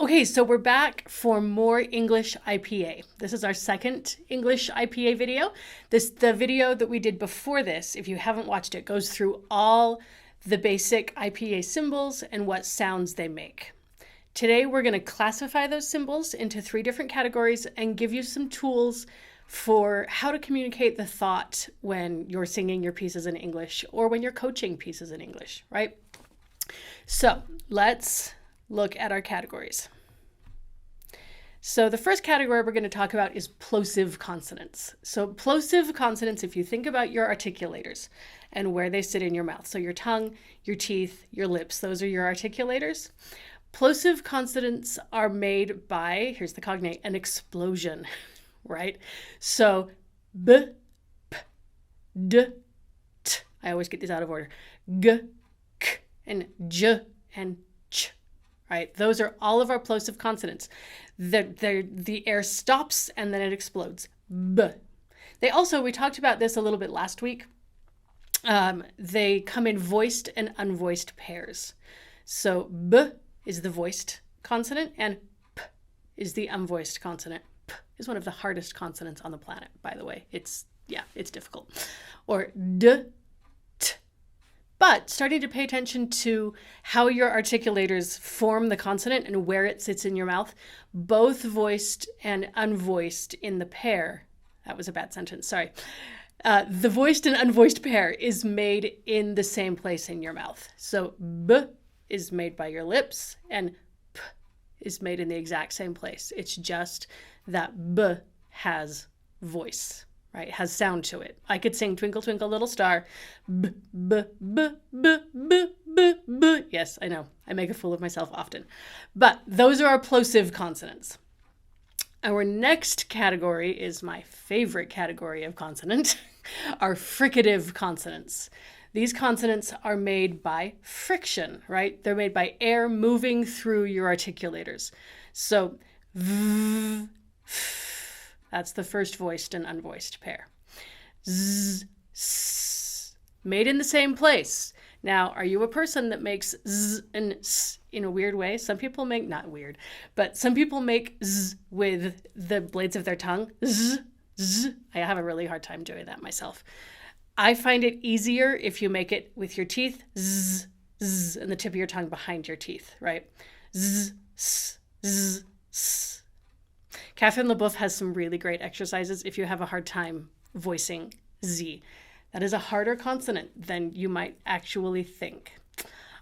Okay, so we're back for more English IPA. This is our second English IPA video. The video that we did before this, if you haven't watched it, goes through all the basic IPA symbols and what sounds they make. Today we're going to classify those symbols into 3 different categories and give you some tools for how to communicate the thought when you're singing your pieces in English or when you're coaching pieces in English, right? So let's look at our categories. So the first category we're going to talk about is plosive consonants. So plosive consonants, if you think about your articulators and where they sit in your mouth, so your tongue, your teeth, your lips, those are your articulators. Plosive consonants are made by, here's the cognate, an explosion, right? So b, p, d, t. I always get these out of order. G, k, and j, and ch. Right? Those are all of our plosive consonants. The air stops and then it explodes. B. They also, we talked about this a little bit last week. They come in voiced and unvoiced pairs. So B is the voiced consonant and P is the unvoiced consonant. P is one of the hardest consonants on the planet, by the way. It's difficult. Or D, T. But starting to pay attention to how your articulators form the consonant and where it sits in your mouth, both voiced and unvoiced in the pair. That was a bad sentence, sorry. The voiced and unvoiced pair is made in the same place in your mouth. So B is made by your lips and P is made in the exact same place. It's just that B has voice. Right, it has sound to it. I could sing Twinkle, Twinkle, Little Star. B, b, b, b, b, b, b. Yes, I know. I make a fool of myself often. But those are our plosive consonants. Our next category is my favorite category of consonant, our fricative consonants. These consonants are made by friction, right? They're made by air moving through your articulators. So, v, f, that's the first voiced and unvoiced pair. Z, s, made in the same place. Now, are you a person that makes z and s in a weird way? Some people make, not weird, but some people make z with the blades of their tongue. Z, z. I have a really hard time doing that myself. I find it easier if you make it with your teeth, z, z, and the tip of your tongue behind your teeth, right? Z, s, z, s. Catherine LeBoeuf has some really great exercises if you have a hard time voicing Z. That is a harder consonant than you might actually think.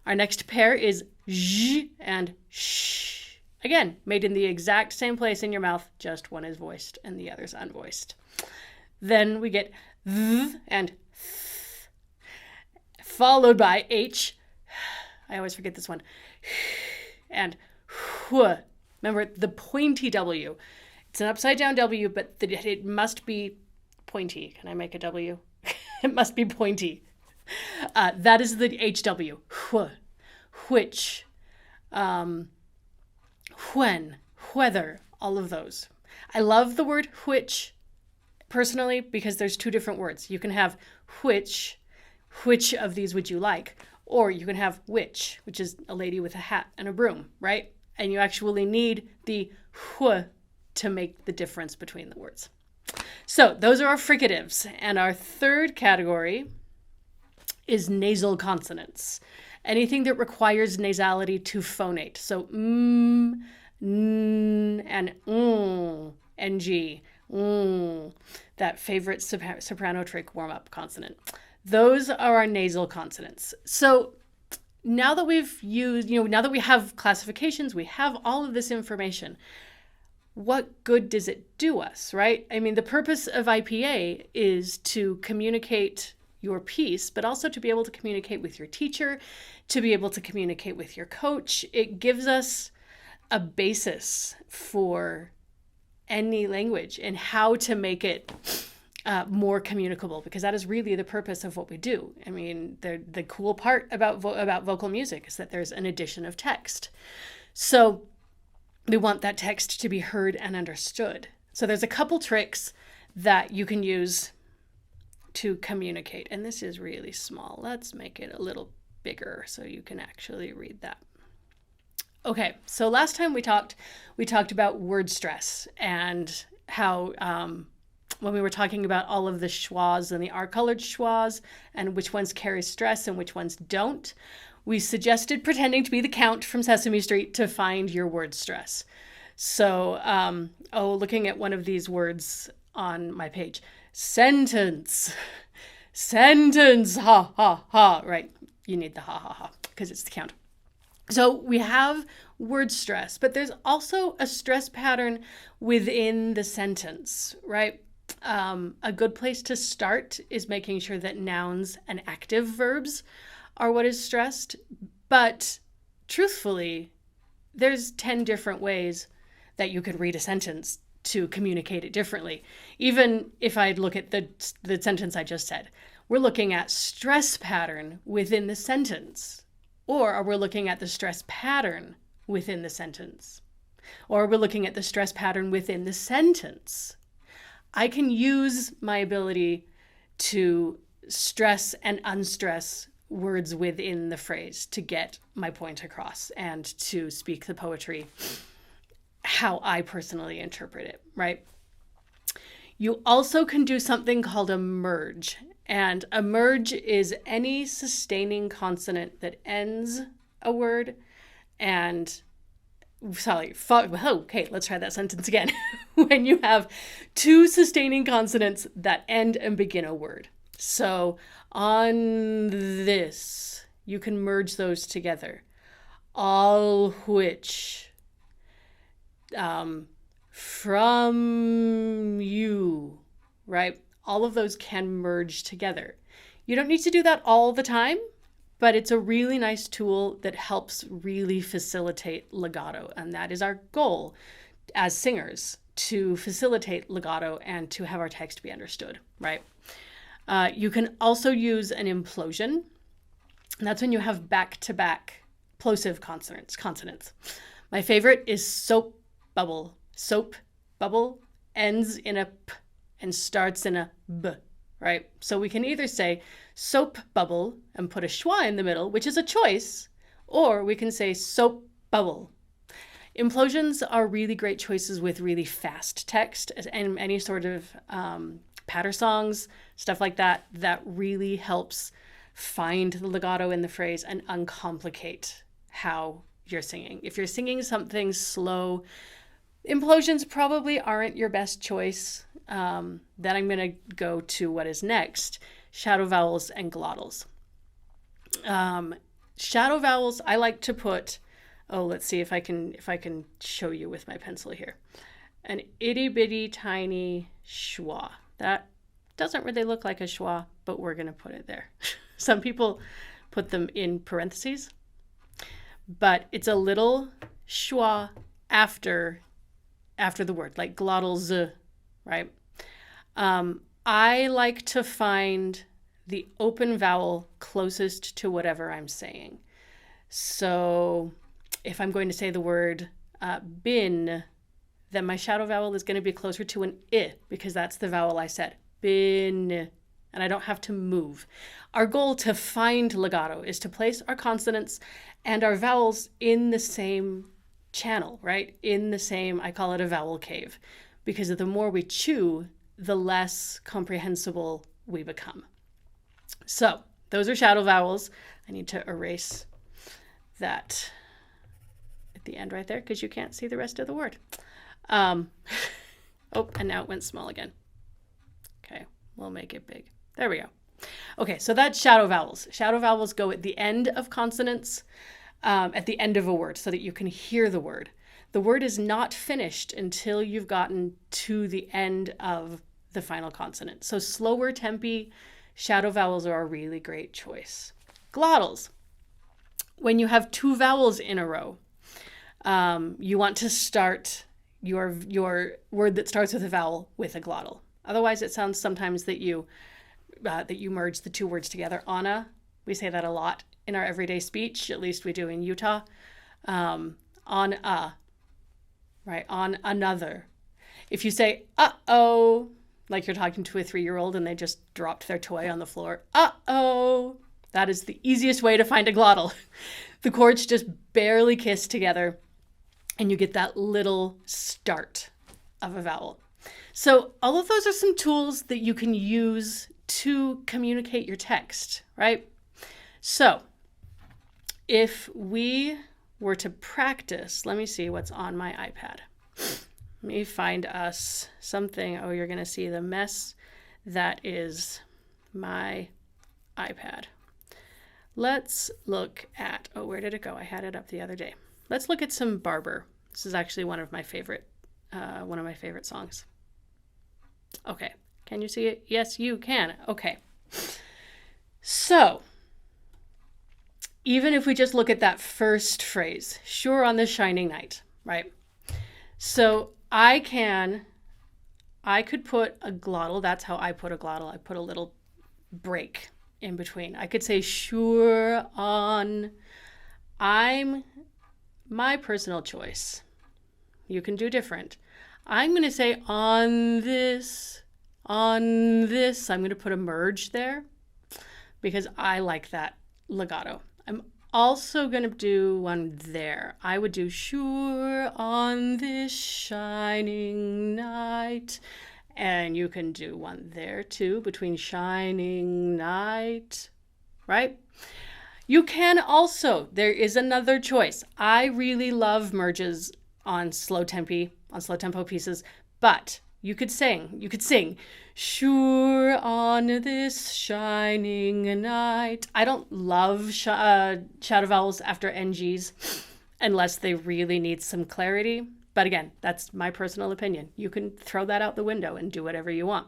Our next pair is zh and sh. Again, made in the exact same place in your mouth, just one is voiced and the other's unvoiced. Then we get th and th, followed by h. I always forget this one. And hw. Remember the pointy W. It's an upside down W, but it must be pointy. Can I make a W? It must be pointy. That is the HW. Wh, which, when, whether, all of those. I love the word which personally because there's 2 different words. You can have which of these would you like? Or you can have which is a lady with a hat and a broom, right? And you actually need the wh to make the difference between the words. So those are our fricatives. And our third category is nasal consonants. Anything that requires nasality to phonate. So n and ng, that favorite soprano trick warm-up consonant. Those are our nasal consonants. So now that we've used, now that we have classifications, we have all of this information, what good does it do us, right? I mean, the purpose of IPA is to communicate your piece, but also to be able to communicate with your teacher, to be able to communicate with your coach. It gives us a basis for any language and how to make it more communicable, because that is really the purpose of what we do. I mean, the cool part about vocal music is that there's an addition of text. So we want that text to be heard and understood. So there's a couple tricks that you can use to communicate. And this is really small. Let's make it a little bigger so you can actually read that. Okay, so last time we talked about word stress and how when we were talking about all of the schwas and the R-colored schwas and which ones carry stress and which ones don't, we suggested pretending to be the Count from Sesame Street to find your word stress. So, looking at one of these words on my page, sentence, sentence, ha, ha, ha, right? You need the ha, ha, ha, because it's the Count. So we have word stress, but there's also a stress pattern within the sentence, right? A good place to start is making sure that nouns and active verbs are what is stressed. But truthfully, there's 10 different ways that you could read a sentence to communicate it differently. Even if I look at the sentence I just said, we're looking at stress pattern within the sentence. Or we're looking at the stress pattern within the sentence. Or we're looking at the stress pattern within the sentence. I can use my ability to stress and unstress words within the phrase to get my point across and to speak the poetry how I personally interpret it, right? You also can do something called a merge. And a merge is any sustaining consonant that ends a word and, okay, let's try that sentence again. When you have two sustaining consonants that end and begin a word. So on this, you can merge those together. All which, from you, right? All of those can merge together. You don't need to do that all the time, but it's a really nice tool that helps really facilitate legato. And that is our goal as singers, to facilitate legato and to have our text be understood, right? You can also use an implosion. And that's when you have back-to-back plosive consonants. My favorite is soap bubble. Soap bubble ends in a p and starts in a b, right? So we can either say soap bubble and put a schwa in the middle, which is a choice, or we can say soap bubble. Implosions are really great choices with really fast text and any sort of patter songs, stuff like that, that really helps find the legato in the phrase and uncomplicate how you're singing. If you're singing something slow, implosions probably aren't your best choice. Then I'm going to go to what is next, shadow vowels and glottals. Shadow vowels, I like to put, let's see if I can show you with my pencil here. An itty bitty tiny schwa. That doesn't really look like a schwa, but we're going to put it there. Some people put them in parentheses, but it's a little schwa after the word, like glottal z, right? I like to find the open vowel closest to whatever I'm saying. So if I'm going to say the word bin, then my shadow vowel is going to be closer to an I because that's the vowel I said, bin, and I don't have to move. Our goal to find legato is to place our consonants and our vowels in the same channel, right? In the same, I call it a vowel cave, because the more we chew, the less comprehensible we become. So those are shadow vowels. I need to erase that at the end right there because you can't see the rest of the word. And now it went small again. Okay, we'll make it big. There we go. Okay, so that's shadow vowels. Shadow vowels go at the end of consonants, at the end of a word so that you can hear the word. The word is not finished until you've gotten to the end of the final consonant. So slower tempi, shadow vowels are a really great choice. Glottals. When you have two vowels in a row, you want to start your word that starts with a vowel with a glottal. Otherwise, it sounds sometimes that you merge the two words together. Anna, we say that a lot in our everyday speech, at least we do in Utah. On a, right? On another. If you say, uh-oh, like you're talking to a 3-year-old and they just dropped their toy on the floor, uh-oh, that is the easiest way to find a glottal. The chords just barely kiss together, and you get that little start of a vowel. So all of those are some tools that you can use to communicate your text, right? So if we were to practice, let me see what's on my iPad. Let me find us something. Oh, you're going to see the mess that is my iPad. Let's look at, oh, where did it go? I had it up the other day. Let's look at some Barber. This is actually one of my favorite songs. Okay, can you see it? Yes, you can. Okay. So, even if we just look at that first phrase, sure on this shining night, right? So I could put a glottal. That's how I put a glottal. I put a little break in between. I could say sure on. My personal choice. You can do different. I'm going to say on this. I'm going to put a merge there because I like that legato. I'm also going to do one there. I would do sure on this shining night. And you can do one there too, between shining night, right? You can also, there is another choice. I really love merges on slow tempo pieces, but you could sing, sure on this shining night. I don't love shadow vowels after NGs unless they really need some clarity. But again, that's my personal opinion. You can throw that out the window and do whatever you want.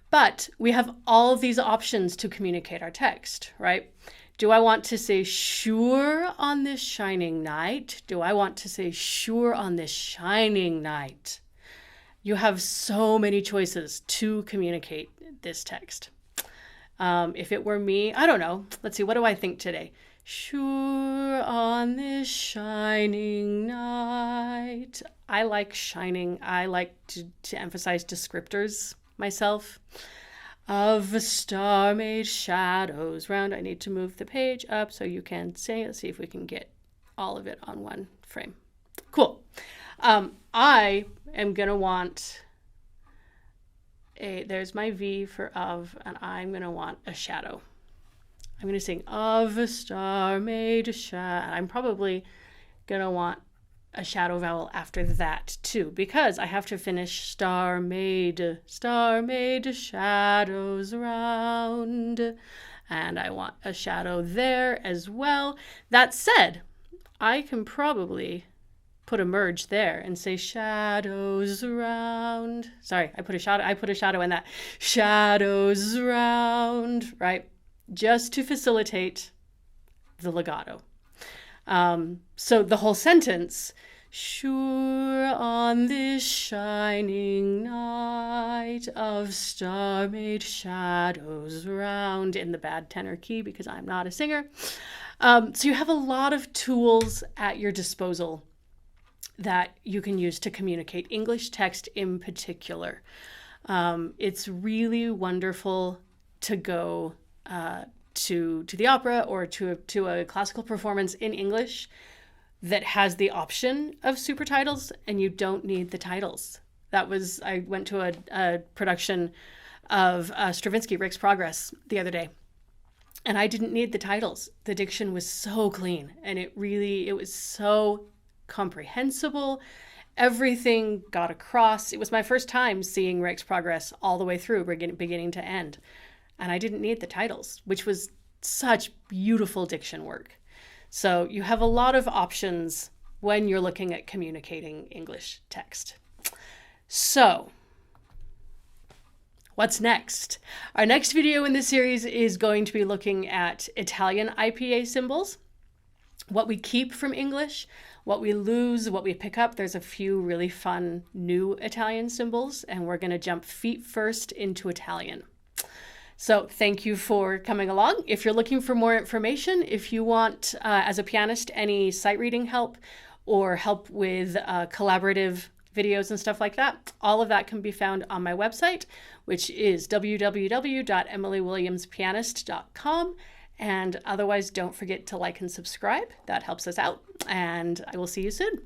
But we have all of these options to communicate our text, right? Do I want to say sure on this shining night? Do I want to say sure on this shining night? You have so many choices to communicate this text. If it were me, I don't know. Let's see, what do I think today? Sure on this shining night. I like shining. I like to emphasize descriptors myself. Of a star made shadows round. I need to move the page up so you can say, let's see if we can get all of it on one frame. Cool. I am going to want there's my V for of, and I'm going to want a shadow. I'm going to sing of a star made a shadow. I'm probably going to want a shadow vowel after that too, because I have to finish star made shadows round. And I want a shadow there as well. That said, I can probably put a merge there and say shadows round. Sorry, I put a shadow in that. Shadows round, right? Just to facilitate the legato. So the whole sentence, sure on this shining night of star-made shadows round, in the bad tenor key because I'm not a singer. So you have a lot of tools at your disposal that you can use to communicate English text in particular. It's really wonderful to go to the opera or to a classical performance in English that has the option of super titles, and you don't need the titles. I went to a production of Stravinsky Rick's Progress the other day, and I didn't need the titles. The diction was so clean, and it was so comprehensible. Everything got across. It was my first time seeing Rick's Progress all the way through, beginning to end. And I didn't need the titles, which was such beautiful diction work. So you have a lot of options when you're looking at communicating English text. So what's next? Our next video in this series is going to be looking at Italian IPA symbols, what we keep from English, what we lose, what we pick up. There's a few really fun new Italian symbols, and we're going to jump feet first into Italian. So thank you for coming along. If you're looking for more information, if you want, as a pianist, any sight reading help or help with collaborative videos and stuff like that, all of that can be found on my website, which is www.emilywilliamspianist.com. And otherwise, don't forget to like and subscribe. That helps us out. And I will see you soon.